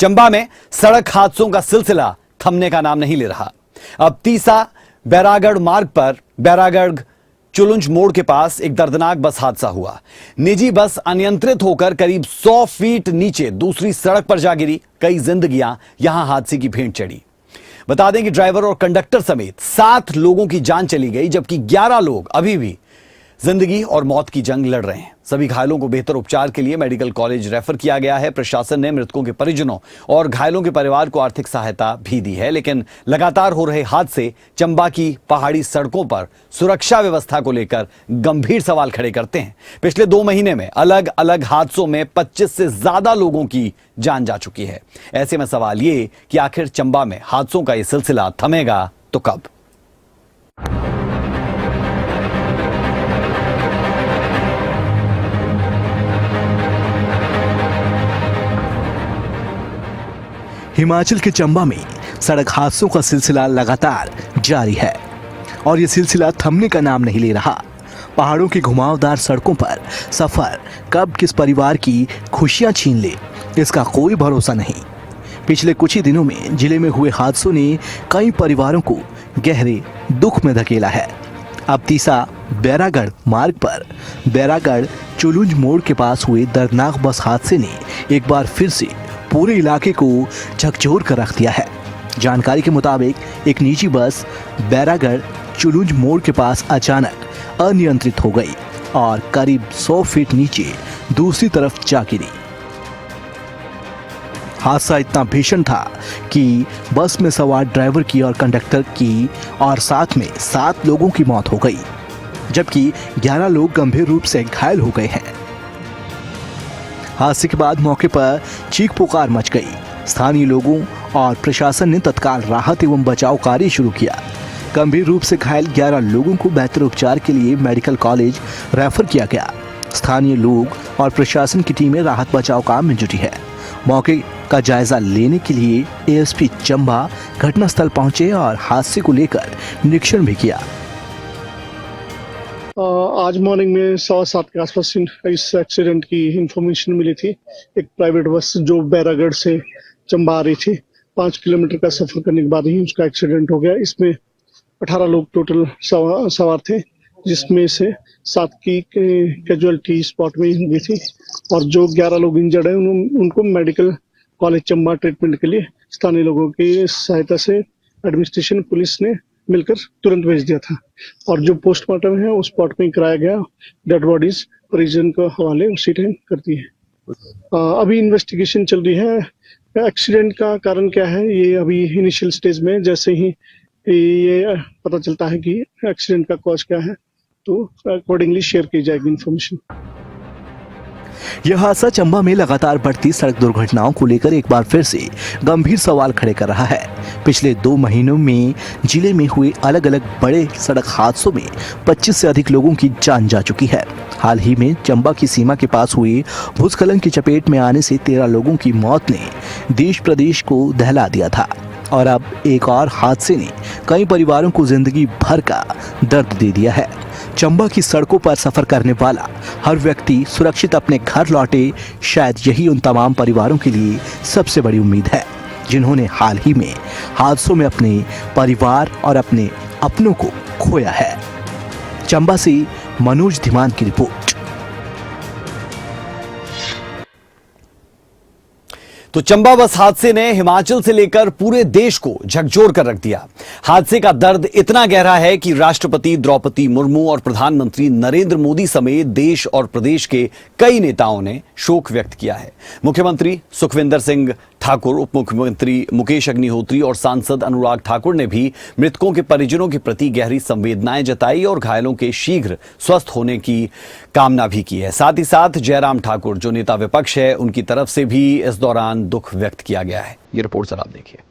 चंबा में सड़क हादसों का सिलसिला थमने का नाम नहीं ले रहा। अब तीसा बैरागढ़ मार्ग पर बैरागढ़ चुलुंज मोड़ के पास एक दर्दनाक बस हादसा हुआ। निजी बस अनियंत्रित होकर करीब 100 फीट नीचे दूसरी सड़क पर जा गिरी। कई जिंदगियां यहां हादसे की भेंट चढ़ी। बता दें कि ड्राइवर और कंडक्टर समेत 7 लोगों की जान चली गई, जबकि 11 लोग अभी भी जिंदगी और मौत की जंग लड़ रहे हैं। सभी घायलों को बेहतर उपचार के लिए मेडिकल कॉलेज रेफर किया गया है। प्रशासन ने मृतकों के परिजनों और घायलों के परिवार को आर्थिक सहायता भी दी है, लेकिन लगातार हो रहे हादसे चंबा की पहाड़ी सड़कों पर सुरक्षा व्यवस्था को लेकर गंभीर सवाल खड़े करते हैं। पिछले 2 महीने में अलग अलग हादसों में 25 से ज्यादा लोगों की जान जा चुकी है। ऐसे में सवाल ये कि आखिर चंबा में हादसों का यह सिलसिला थमेगा तो कब? हिमाचल के चंबा में सड़क हादसों का सिलसिला लगातार जारी है और यह सिलसिला थमने का नाम नहीं ले रहा। पहाड़ों की घुमावदार सड़कों पर सफर कब किस परिवार की खुशियां छीन ले, इसका कोई भरोसा नहीं। पिछले कुछ ही दिनों में जिले में हुए हादसों ने कई परिवारों को गहरे दुख में धकेला है। अब तीसा बैरागढ़ मार्ग पर बैरागढ़ चुलुंज मोड़ के पास हुए दर्दनाक बस हादसे ने एक बार फिर से पूरे इलाके को झकझोर कर रख दिया है। जानकारी के मुताबिक एक निजी बस बैरागढ़ चुलुंज मोड़ के पास अचानक अनियंत्रित हो गई और करीब 100 फीट नीचे दूसरी तरफ जा गिरी। हादसा इतना भीषण था कि बस में सवार ड्राइवर की और कंडक्टर की और साथ में 7 लोगों की मौत हो गई, जबकि 11 लोग गंभीर रूप से घायल हो गए हैं। हादसे के बाद मौके पर चीख पुकार मच गई। स्थानीय लोगों और प्रशासन ने तत्काल राहत एवं बचाव कार्य शुरू किया। गंभीर रूप से घायल 11 लोगों को बेहतर उपचार के लिए मेडिकल कॉलेज रेफर किया गया। स्थानीय लोग और प्रशासन की टीमें राहत बचाव काम में जुटी है। मौके का जायजा लेने के लिए एएसपी चंबा घटनास्थल पहुंचे और हादसे को लेकर निरीक्षण भी किया। आज मॉर्निंग में 7:15 के आसपास इस एक्सीडेंट की इंफॉर्मेशन मिली थी। एक प्राइवेट बस जो बैरागढ़ से चंबा आ रही थी, 5 किलोमीटर का सफर करने के बाद ही उसका एक्सीडेंट हो गया। इसमें 18 लोग टोटल सवार थे, जिसमें से 7 की कैजुअलिटी स्पॉट में हुई थी और जो 11 लोग इंजर्ड हैं उनको मेडिकल कॉलेज चंबा ट्रीटमेंट के लिए स्थानीय लोगों की सहायता से एडमिनिस्ट्रेशन पुलिस ने मिलकर तुरंत भेज दिया था और जो पोस्टमार्टम है उस स्पॉट में कराया गया। डेड बॉडीज परिजन को हवाले उसी टाइम कर दी है। अभी इन्वेस्टिगेशन चल रही है। एक्सीडेंट का कारण क्या है ये अभी इनिशियल स्टेज में, जैसे ही ये पता चलता है कि एक्सीडेंट का कॉज क्या है तो अकॉर्डिंगली शेयर की जाएगी इन्फॉर्मेशन। यह हादसा चंबा में लगातार बढ़ती सड़क दुर्घटनाओं को लेकर एक बार फिर से गंभीर सवाल खड़े कर रहा है। पिछले 2 महीनों में जिले में हुए अलग अलग बड़े सड़क हादसों में 25 से अधिक लोगों की जान जा चुकी है। हाल ही में चंबा की सीमा के पास हुए भूस्खलन की चपेट में आने से 13 लोगों की मौत ने देश प्रदेश को दहला दिया था और अब एक और हादसे ने कई परिवारों को जिंदगी भर का दर्द दे दिया है। चंबा की सड़कों पर सफर करने वाला हर व्यक्ति सुरक्षित अपने घर लौटे, शायद यही उन तमाम परिवारों के लिए सबसे बड़ी उम्मीद है जिन्होंने हाल ही में हादसों में अपने परिवार और अपने अपनों को खोया है। चंबा से मनोज धीमान की रिपोर्ट। तो चंबा बस हादसे ने हिमाचल से लेकर पूरे देश को झकझोर कर रख दिया। हादसे का दर्द इतना गहरा है कि राष्ट्रपति द्रौपदी मुर्मू और प्रधानमंत्री नरेंद्र मोदी समेत देश और प्रदेश के कई नेताओं ने शोक व्यक्त किया है। मुख्यमंत्री सुखविंदर सिंह ठाकुर, उप मुख्यमंत्री मुकेश अग्निहोत्री और सांसद अनुराग ठाकुर ने भी मृतकों के परिजनों के प्रति गहरी संवेदनाएं जताई और घायलों के शीघ्र स्वस्थ होने की कामना भी की है। साथ ही साथ जयराम ठाकुर, जो नेता विपक्ष है, उनकी तरफ से भी इस दौरान दुख व्यक्त किया गया है। ये रिपोर्ट सर आप देखिए।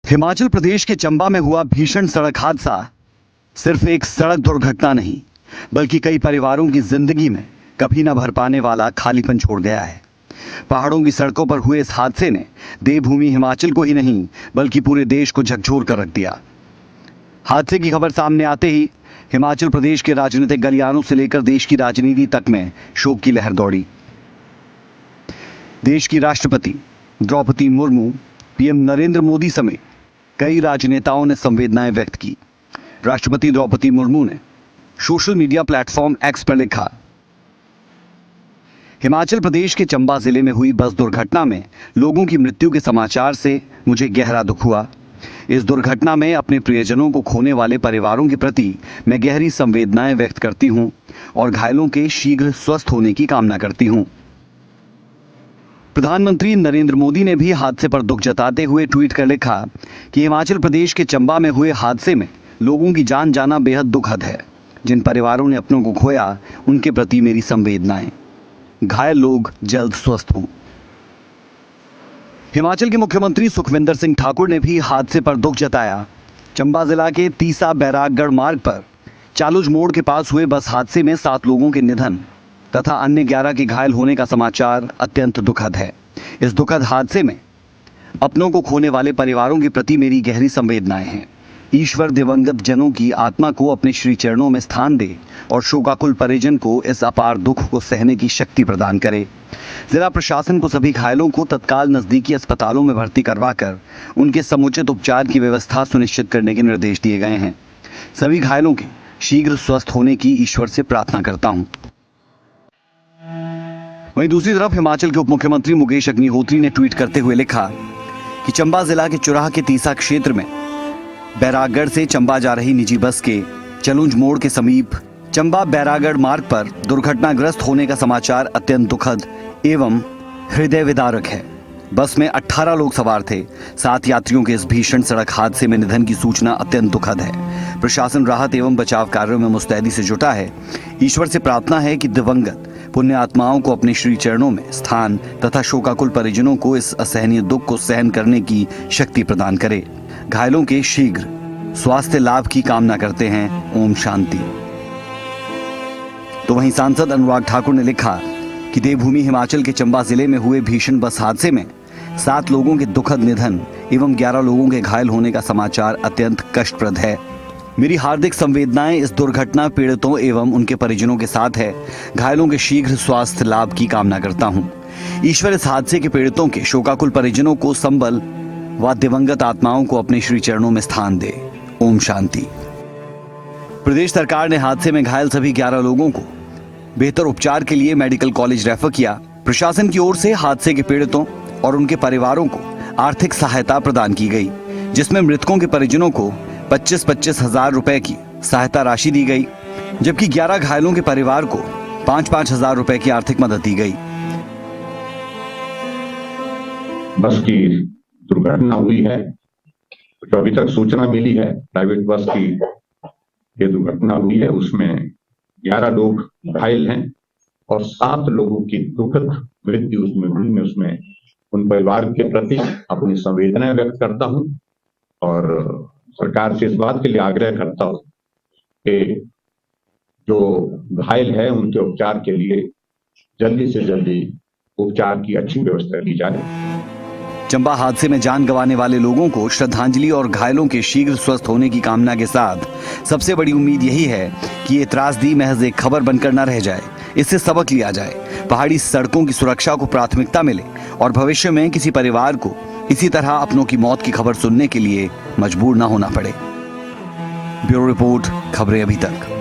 हिमाचल प्रदेश के चंबा में हुआ भीषण सड़क हादसा सिर्फ एक सड़क दुर्घटना नहीं, बल्कि कई परिवारों की जिंदगी में कभी न भर पाने वाला खालीपन छोड़ गया है। पहाड़ों की सड़कों पर हुए इस हादसे ने देवभूमि हिमाचल को ही नहीं बल्कि पूरे देश को झकझोर कर रख दिया। हादसे की खबर सामने आते ही हिमाचल प्रदेश के राजनीतिक गलियारों से लेकर देश की राजनीति तक में शोक की लहर दौड़ी। देश की राष्ट्रपति द्रौपदी मुर्मू, पीएम नरेंद्र मोदी समेत कई राजनेताओं ने संवेदनाएं व्यक्त की। राष्ट्रपति द्रौपदी मुर्मू ने सोशल मीडिया प्लेटफॉर्म एक्स पर लिखा, हिमाचल प्रदेश के चंबा जिले में हुई बस दुर्घटना में लोगों की मृत्यु के समाचार से मुझे गहरा दुख हुआ। इस दुर्घटना में अपने प्रियजनों को खोने वाले परिवारों के प्रति मैं गहरी संवेदनाएं व्यक्त करती हूं और घायलों के शीघ्र स्वस्थ होने की कामना करती हूं। प्रधानमंत्री नरेंद्र मोदी ने भी हादसे पर दुख जताते हुए ट्वीट कर लिखा कि हिमाचल प्रदेश के चंबा में हुए हादसे में लोगों की जान जाना बेहद दुखद है। जिन परिवारों ने अपनों को खोया उनके प्रति मेरी संवेदनाएं। घायल लोग जल्द स्वस्थ हों। हिमाचल के मुख्यमंत्री सुखविंदर सिंह ठाकुर ने भी हादसे पर दुख जताया। चंबा जिला के तीसा बैरागढ़ मार्ग पर चालुज मोड़ के पास हुए बस हादसे में 7 लोगों के निधन तथा अन्य 11 के घायल होने का समाचार अत्यंत दुखद है। इस दुखद हादसे में अपनों को खोने वाले परिवारों के प्रति मेरी गहरी संवेदनाएं हैं। ईश्वर दिवंगत जनों की आत्मा को अपने श्री चरणों में स्थान दे और शोकाकुल परिजन को इस अपार दुख को सहने की शक्ति प्रदान करे। जिला प्रशासन को सभी घायलों को तत्काल नजदीकी अस्पतालों में भर्ती करवाकर उनके समुचित उपचार की व्यवस्था सुनिश्चित करने के निर्देश दिए गए हैं। सभी घायलों के शीघ्र स्वस्थ होने की ईश्वर से प्रार्थना करता हूं। वहीं दूसरी तरफ हिमाचल के उप मुख्यमंत्री मुकेश अग्निहोत्री ने ट्वीट करते हुए लिखा कि चंबा जिला के चुराह के तीसा क्षेत्र में बैरागढ़ से चंबा जा रही निजी बस के चलुंज मोड़ के समीप चंबा बैरागढ़ मार्ग पर दुर्घटनाग्रस्त होने का समाचार अत्यंत दुखद एवं हृदय विदारक है। बस में 18 लोग सवार थे। 7 यात्रियों के इस भीषण सड़क हादसे में निधन की सूचना अत्यंत दुखद है। प्रशासन राहत एवं बचाव कार्यों में मुस्तैदी से जुटा है। ईश्वर से प्रार्थना है कि दिवंगत पुण्य आत्माओं को अपने श्री चरणों में स्थान तथा शोकाकुल परिजनों को इस असहनीय दुख को सहन करने की शक्ति प्रदान करे। घायलों के शीघ्र स्वास्थ्य लाभ की कामना करते हैं। ओम शांति। तो वहीं सांसद अनुराग ठाकुर ने लिखा कि देवभूमि हिमाचल के चंबा जिले में हुए भीषण बस हादसे में 7 लोगों के दुखद निधन एवं 11 लोगों के घायल होने का समाचार अत्यंत कष्टप्रद है। मेरी हार्दिक संवेदनाएं इस दुर्घटना पीड़ितों एवं उनके परिजनों के साथ है। घायलों के शीघ्र स्वास्थ्य लाभ की कामना करता हूं। ईश्वर इस हादसे के पीड़ितों के शोकाकुल परिजनों को संबल व दिवंगत आत्माओं को अपने श्री चरणों में स्थान दे। ओम शांति। प्रदेश सरकार ने हादसे में घायल सभी 11 लोगों को बेहतर उपचार के लिए मेडिकल कॉलेज रेफर किया। प्रशासन की ओर से हादसे के पीड़ितों और उनके परिवारों को आर्थिक सहायता प्रदान की गई, जिसमें मृतकों के परिजनों को 25-25 हजार रुपए की सहायता राशि दी गई, जबकि 11 घायलों के परिवार को 5-5 हजार रुपए की आर्थिक मदद दी गई। बस की दुर्घटना हुई है, जो अभी तक सूचना मिली है, प्राइवेट बस की ये दुर्घटना हुई है, उसमें 11 लोग घायल हैं और 7 लोगों की दुखद मृत्यु उसमें हुई। मैं उसमें उन परिवार के प्रति अपनी संवेदनाएं व्यक्त करता हूं और सरकार से इस बात के लिए आग्रह करता हूं कि जो घायल है उनके उपचार के लिए जल्दी से जल्दी उपचार की अच्छी व्यवस्था की जाए। चंबा हादसे में जान गंवाने वाले लोगों को श्रद्धांजलि और घायलों के शीघ्र स्वस्थ होने की कामना के साथ सबसे बड़ी उम्मीद यही है कि ये त्रासदी महज एक खबर बनकर न रह जाए, इससे सबक लिया जाए, पहाड़ी सड़कों की सुरक्षा को प्राथमिकता मिले और भविष्य में किसी परिवार को इसी तरह अपनों की मौत की खबर सुनने के लिए मजबूर न होना पड़े। ब्यूरो रिपोर्ट, खबरें अभी तक।